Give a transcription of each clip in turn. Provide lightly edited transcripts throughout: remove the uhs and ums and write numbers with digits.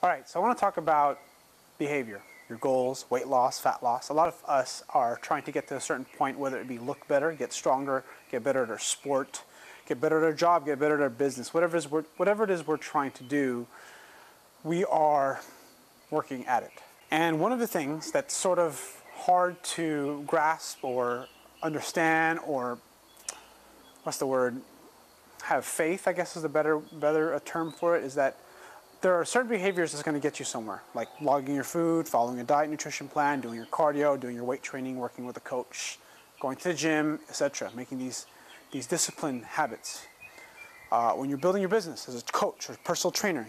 All right, so I want to talk about behavior, your goals, weight loss, fat loss. A lot of us are trying to get to a certain point, whether it be look better, get stronger, get better at our sport, get better at our job, get better at our business, whatever it is we're trying to do, we are working at it. And one of the things that's sort of hard to grasp or understand, or what's the word, have faith, I guess is a better term for it, is that there are certain behaviors that's going to get you somewhere, like logging your food, following a diet nutrition plan, doing your cardio, doing your weight training, working with a coach, going to the gym, etc. Making these disciplined habits. When you're building your business as a coach or personal trainer,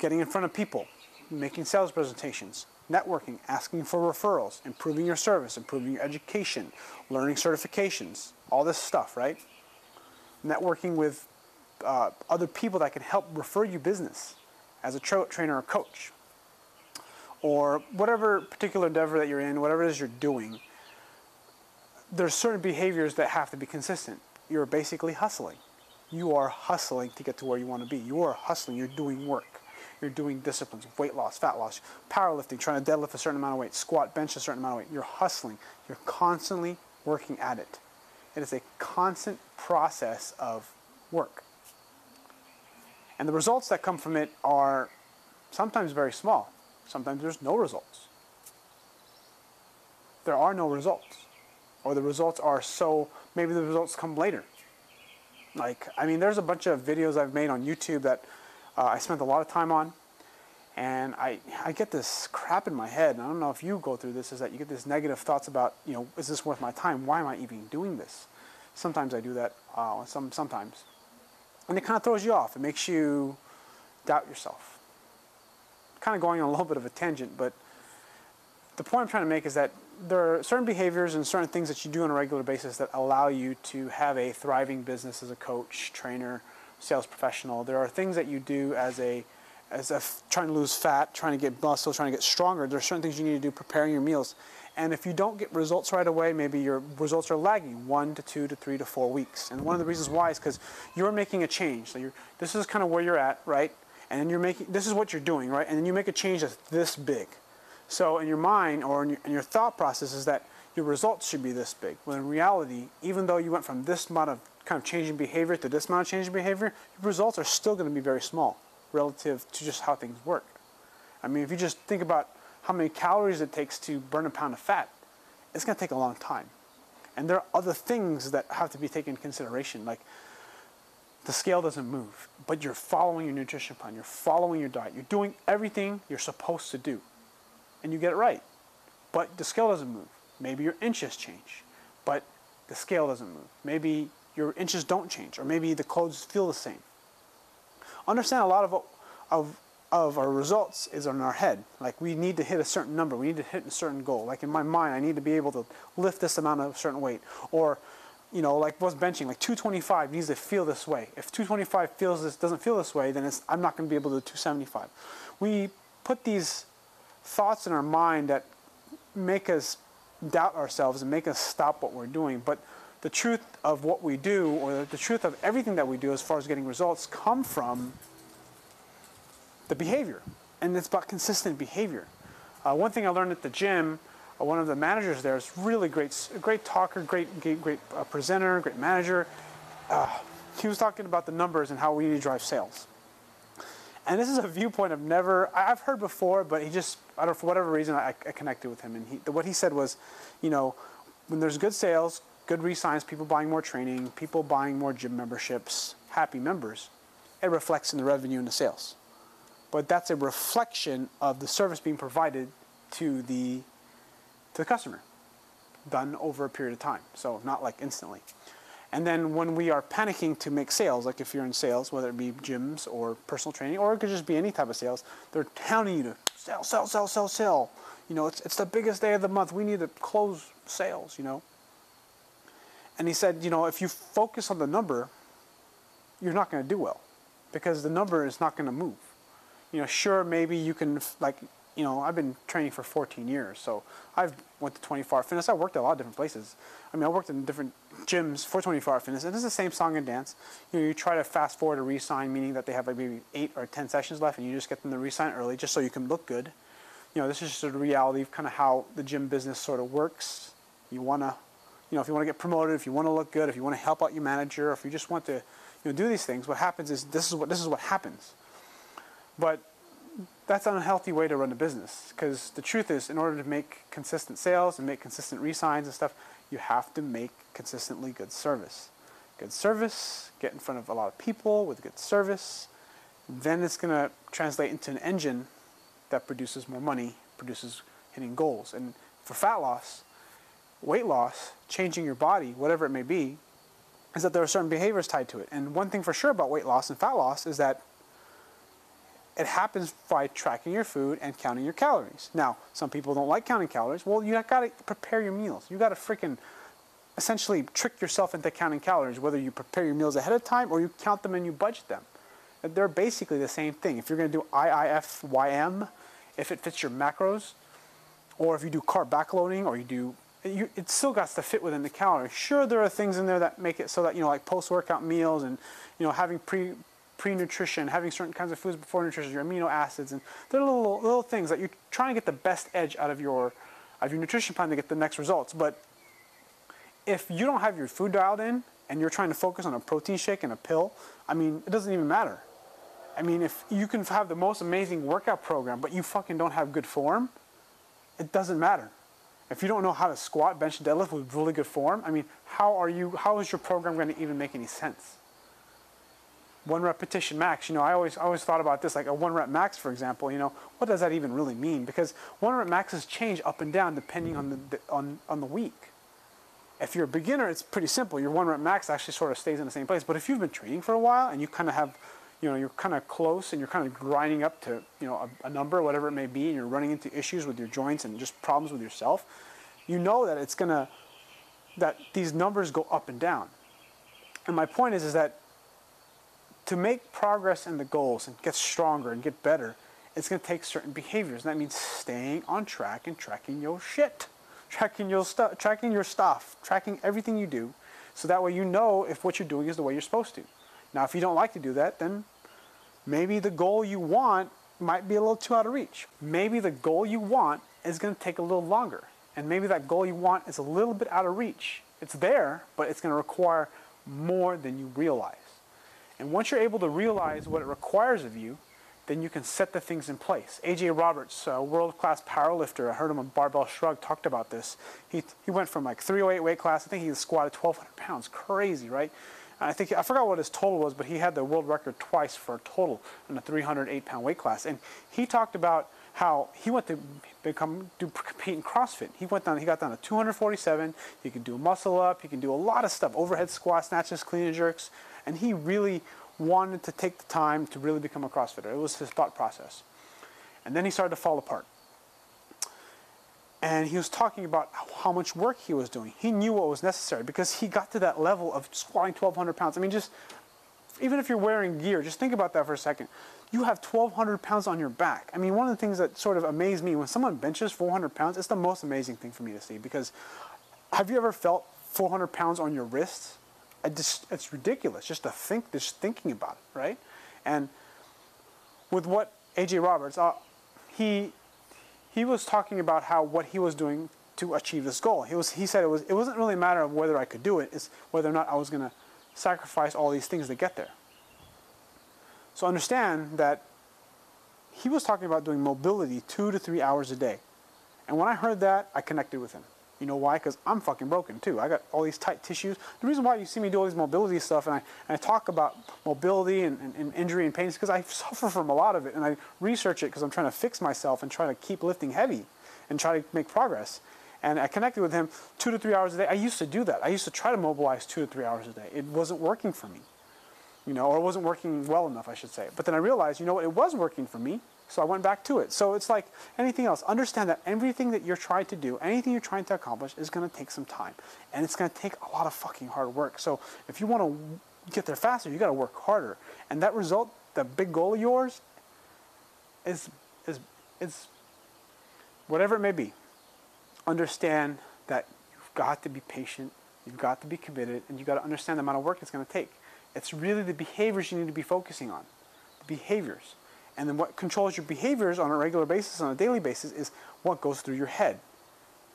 getting in front of people, making sales presentations, networking, asking for referrals, improving your service, improving your education, learning certifications, all this stuff, right? Networking with other people that can help refer you business as a trainer or coach, or whatever particular endeavor that you're in, whatever it is you're doing, there's certain behaviors that have to be consistent. You're basically hustling. You are hustling to get to where you want to be. You are hustling. You're doing work. You're doing disciplines, weight loss, fat loss, powerlifting, trying to deadlift a certain amount of weight, squat, bench a certain amount of weight. You're hustling. You're constantly working at it. It is a constant process of work. And the results that come from it are sometimes very small. Sometimes there's no results. There are no results. Or the results are maybe the results come later. There's a bunch of videos I've made on YouTube that I spent a lot of time on. And I get this crap in my head, and I don't know if you go through this, is that you get this negative thoughts about, is this worth my time? Why am I even doing this? Sometimes I do that, sometimes. And it kind of throws you off. It makes you doubt yourself. Kind of going on a little bit of a tangent, but the point I'm trying to make is that there are certain behaviors and certain things that you do on a regular basis that allow you to have a thriving business as a coach, trainer, sales professional. There are things that you do as trying to lose fat, trying to get muscle, trying to get stronger. There are certain things you need to do preparing your meals. And if you don't get results right away, maybe your results are lagging 1 to 2 to 3 to 4 weeks. And one of the reasons why is because you're making a change. So this is kind of where you're at, right? And then this is what you're doing, right? And then you make a change that's this big. So in your mind or in your thought process is that your results should be this big. When in reality, even though you went from this amount of kind of changing behavior to this amount of changing behavior, your results are still going to be very small relative to just how things work. If you just think about how many calories it takes to burn a pound of fat, it's going to take a long time. And there are other things that have to be taken into consideration, like the scale doesn't move, but you're following your nutrition plan, you're following your diet, you're doing everything you're supposed to do, and you get it right. But the scale doesn't move. Maybe your inches change, but the scale doesn't move. Maybe your inches don't change, or maybe the clothes feel the same. Understand a lot of our results is in our head. Like, we need to hit a certain number. We need to hit a certain goal. Like in my mind, I need to be able to lift this amount of certain weight. Or, like what's benching, like 225 needs to feel this way. If 225 doesn't feel this way, then I'm not going to be able to do 275. We put these thoughts in our mind that make us doubt ourselves and make us stop what we're doing. But the truth of what we do, or the truth of everything that we do as far as getting results, come from the behavior, and it's about consistent behavior. One thing I learned at the gym, one of the managers there is really great talker, great presenter, great manager. He was talking about the numbers and how we need to drive sales. And this is a viewpoint I've heard before, but for whatever reason, I connected with him. And what he said was, when there's good sales, good re-signs, people buying more training, people buying more gym memberships, happy members, it reflects in the revenue and the sales. But that's a reflection of the service being provided to the customer, done over a period of time. So not like instantly. And then when we are panicking to make sales, like if you're in sales, whether it be gyms or personal training, or it could just be any type of sales, they're telling you to sell. It's the biggest day of the month. We need to close sales, And he said, if you focus on the number, you're not going to do well, because the number is not going to move. Sure, maybe you can I've been training for 14 years, so I've went to 24 Hour Fitness. I worked at a lot of different places. I mean, I worked in different gyms for 24 Hour Fitness, and it's the same song and dance. You try to fast forward a re-sign, meaning that they have like maybe 8 or 10 sessions left, and you just get them to re-sign early just so you can look good. This is just a reality of kind of how the gym business sort of works. You want to, if you want to get promoted, if you want to look good, if you want to help out your manager, if you just want to, do these things, what happens is this is what happens. But that's an unhealthy way to run a business, because the truth is, in order to make consistent sales and make consistent re-signs and stuff, you have to make consistently good service. Good service, get in front of a lot of people with good service, then it's going to translate into an engine that produces more money, produces hitting goals. And for fat loss, weight loss, changing your body, whatever it may be, is that there are certain behaviors tied to it. And one thing for sure about weight loss and fat loss is that it happens by tracking your food and counting your calories. Now, some people don't like counting calories. Well, you got to prepare your meals. You got to freaking essentially trick yourself into counting calories, whether you prepare your meals ahead of time or you count them and you budget them. They're basically the same thing. If you're going to do IIFYM, if it fits your macros, or if you do carb backloading, or it still got to fit within the calories. Sure, there are things in there that make it so that, like post-workout meals and, having pre-nutrition, having certain kinds of foods before nutrition, your amino acids, and there are little things that you're trying to get the best edge out of your nutrition plan to get the next results. But if you don't have your food dialed in and you're trying to focus on a protein shake and a pill, it doesn't even matter. If you can have the most amazing workout program, but you fucking don't have good form, it doesn't matter. If you don't know how to squat, bench, and deadlift with really good form, how is your program going to even make any sense? 1 repetition max, I always thought about this, like a 1 rep max, for example, what does that even really mean? Because 1 rep maxes change up and down depending on the week. If you're a beginner, it's pretty simple. Your 1 rep max actually sort of stays in the same place. But if you've been training for a while and you kind of have, you're kind of close and you're kind of grinding up to, a number, whatever it may be, and you're running into issues with your joints and just problems with yourself, that these numbers go up and down. And my point is that to make progress in the goals and get stronger and get better, it's going to take certain behaviors. And that means staying on track and tracking your shit. Tracking your stuff, tracking everything you do, so that way you know if what you're doing is the way you're supposed to. Now, if you don't like to do that, then maybe the goal you want might be a little too out of reach. Maybe the goal you want is going to take a little longer. And maybe that goal you want is a little bit out of reach. It's there, but it's going to require more than you realize. And once you're able to realize what it requires of you, then you can set the things in place. AJ Roberts, a world-class powerlifter, I heard him on Barbell Shrugged, talked about this. He went from like 308 weight class, I think he squatted 1,200 pounds, crazy, right? And I forgot what his total was, but he had the world record twice for a total in a 308-pound weight class. And he talked about how he went to compete in CrossFit. He got down to 247, he could do a muscle up, he can do a lot of stuff, overhead squats, snatches, clean and jerks, and he really wanted to take the time to really become a CrossFitter. It was his thought process. And then he started to fall apart. And he was talking about how much work he was doing. He knew what was necessary because he got to that level of squatting 1,200 pounds. Even if you're wearing gear, just think about that for a second. You have 1,200 pounds on your back. One of the things that sort of amazed me, when someone benches 400 pounds, it's the most amazing thing for me to see, because have you ever felt 400 pounds on your wrists? It's ridiculous just thinking about it, right? And with what AJ Roberts, he was talking about how what he was doing to achieve this goal. He said it wasn't really a matter of whether I could do it, it's whether or not I was going to sacrifice all these things to get there. So understand that he was talking about doing mobility 2 to 3 hours a day. And when I heard that, I connected with him. You know why? Because I'm fucking broken too. I got all these tight tissues. The reason why you see me do all these mobility stuff and I talk about mobility and injury and pain is because I suffer from a lot of it, and I research it because I'm trying to fix myself and try to keep lifting heavy and try to make progress. And I connected with him 2 to 3 hours a day. I used to do that. I used to try to mobilize 2 to 3 hours a day. It wasn't working for me, or it wasn't working well enough, I should say. But then I realized, it was working for me. So I went back to it. So it's like anything else. Understand that everything that you're trying to do, anything you're trying to accomplish is going to take some time. And it's going to take a lot of fucking hard work. So if you want to get there faster, you got to work harder. And that result, that big goal of yours, is whatever it may be, understand that you've got to be patient, you've got to be committed, and you've got to understand the amount of work it's going to take. It's really the behaviors you need to be focusing on, the behaviors. And then what controls your behaviors on a regular basis, on a daily basis, is what goes through your head.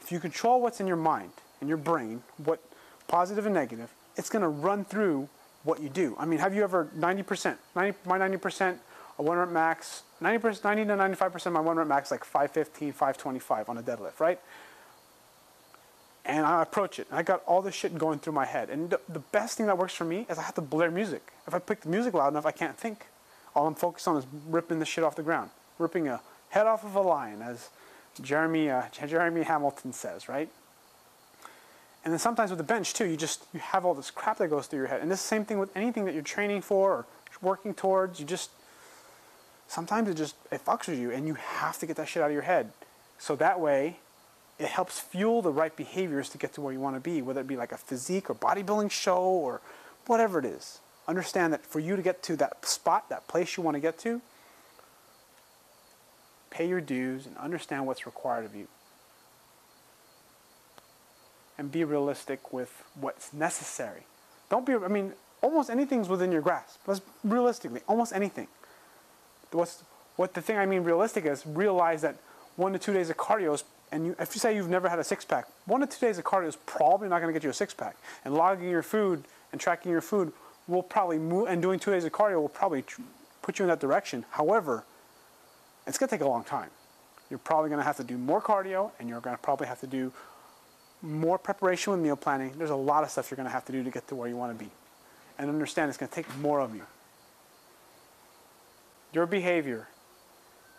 If you control what's in your mind, in your brain, what positive and negative, it's going to run through what you do. I mean, have you ever 90%, my 90% a 1 rep max, 90 to 95% of my 1 rep max, like 515, 525 on a deadlift, right? And I approach it, and I got all this shit going through my head. And the best thing that works for me is I have to blare music. If I pick the music loud enough, I can't think. All I'm focused on is ripping the shit off the ground, ripping a head off of a lion, as Jeremy Hamilton says, right? And then sometimes with the bench too, you have all this crap that goes through your head. And this is the same thing with anything that you're training for or working towards. Sometimes it fucks with you, and you have to get that shit out of your head. So that way, it helps fuel the right behaviors to get to where you want to be, whether it be like a physique or bodybuilding show or whatever it is. Understand that for you to get to that spot, that place you want to get to, pay your dues and understand what's required of you. And be realistic with what's necessary. Almost anything's within your grasp. Realistically, almost anything. The thing I mean realistic is, realize that 1 to 2 days of cardio if you say you've never had a six-pack, 1 to 2 days of cardio is probably not going to get you a six-pack. And logging your food and tracking your food will probably move, and doing 2 days of cardio will probably put you in that direction. However, it's going to take a long time. You're probably going to have to do more cardio, and you're going to probably have to do more preparation with meal planning. There's a lot of stuff you're going to have to do to get to where you want to be. And understand it's going to take more of you. Your behavior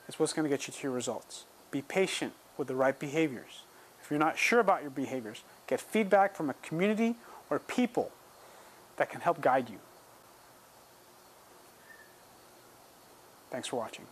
is what's going to get you to your results. Be patient with the right behaviors. If you're not sure about your behaviors, get feedback from a community or people that can help guide you. Thanks for watching.